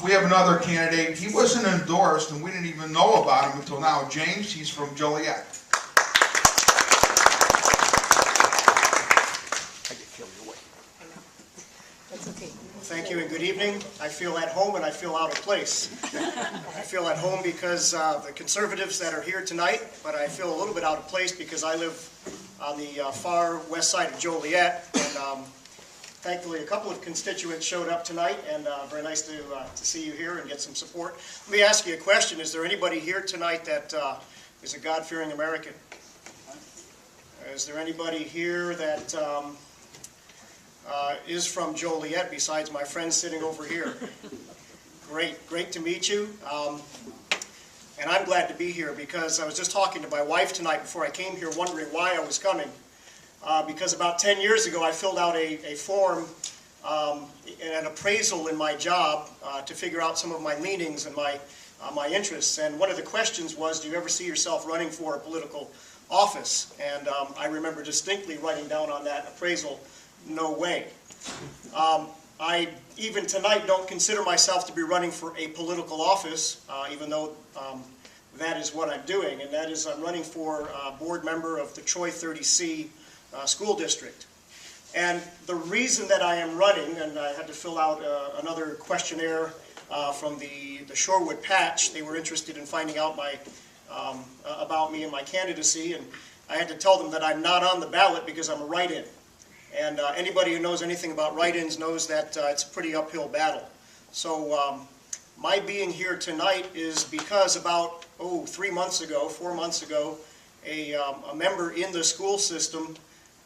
We have another candidate. He wasn't endorsed, and we didn't even know about him until now. James, he's from Joliet. That's okay. Thank you and good evening. I feel at home and I feel out of place. I feel at home because the conservatives that are here tonight, but I feel a little bit out of place because I live on the far west side of Joliet, and thankfully a couple of constituents showed up tonight, and very nice to see you here and get some support. Let me ask you a question. Is there anybody here tonight that is a God-fearing American? Is there anybody here that is from Joliet besides my friend sitting over here? Great to meet you. And I'm glad to be here because I was just talking to my wife tonight before I came here, wondering why I was coming. Because about 10 years ago I filled out a form, an appraisal in my job to figure out some of my leanings and my interests. And one of the questions was, do you ever see yourself running for a political office? And I remember distinctly writing down on that appraisal, no way. I, even tonight, don't consider myself to be running for a political office, even though that is what I'm doing, and that is I'm running for board member of the Troy 30C school district. And the reason that I am running, and I had to fill out another questionnaire from the Shorewood Patch. They were interested in finding out about me and my candidacy, and I had to tell them that I'm not on the ballot because I'm a write-in. And anybody who knows anything about write-ins knows that it's a pretty uphill battle. So my being here tonight is because about 4 months ago, a member in the school system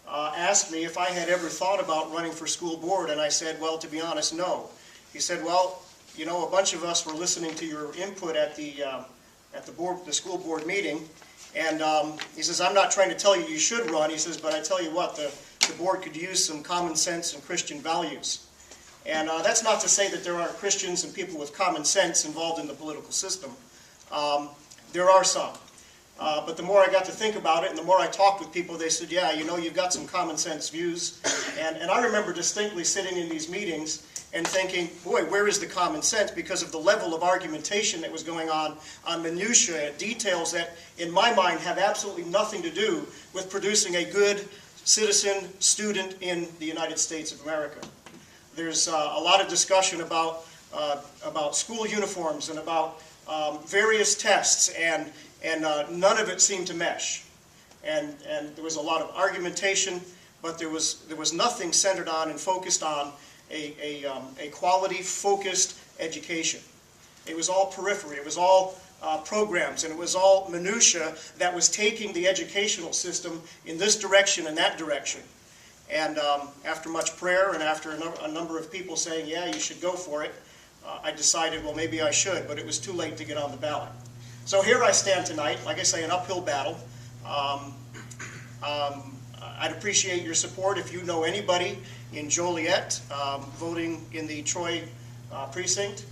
asked me if I had ever thought about running for school board, and I said, well, to be honest, no. He said, well, you know, a bunch of us were listening to your input at the school board meeting, and he says, I'm not trying to tell you should run. He says, but I tell you what, the board could use some common sense and Christian values. And that's not to say that there aren't Christians and people with common sense involved in the political system. There are some. But the more I got to think about it and the more I talked with people, they said, yeah, you know, you've got some common sense views. And I remember distinctly sitting in these meetings and thinking, boy, where is the common sense? Because of the level of argumentation that was going on minutiae, details that in my mind have absolutely nothing to do with producing a good citizen, student in the United States of America. There's a lot of discussion about school uniforms and about various tests, and none of it seemed to mesh. And there was a lot of argumentation, but there was nothing centered on and focused on a quality-focused education. It was all periphery. It was all programs, and it was all minutia that was taking the educational system in this direction and that direction. And after much prayer and after a number of people saying, yeah, you should go for it, I decided, well, maybe I should, but it was too late to get on the ballot. So here I stand tonight, like I say, an uphill battle. I'd appreciate your support if you know anybody in Joliet voting in the Troy precinct.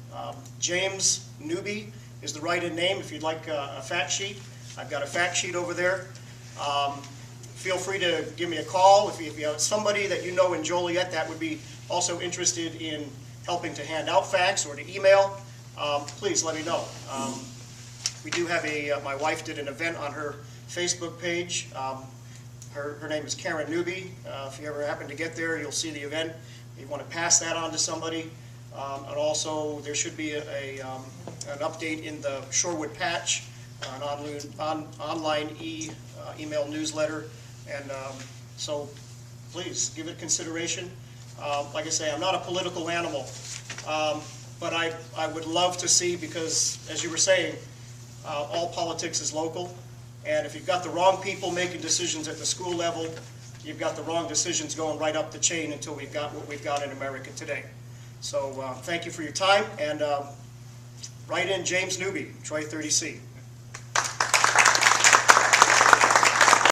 James Newby is the write-in name if you'd like a fact sheet. I've got a fact sheet over there. Feel free to give me a call if you have somebody that you know in Joliet that would be also interested in helping to hand out facts or to email. Please let me know. We do have my wife did an event on her Facebook page. Her name is Karen Newby. If you ever happen to get there, you'll see the event. You want to pass that on to somebody. And also, there should be an update in the Shorewood Patch, an online email newsletter. And so, please, give it consideration. Like I say, I'm not a political animal, but I would love to see, because, as you were saying, all politics is local. And if you've got the wrong people making decisions at the school level, you've got the wrong decisions going right up the chain until we've got what we've got in America today. So thank you for your time, and write in James Newby, Troy 30C.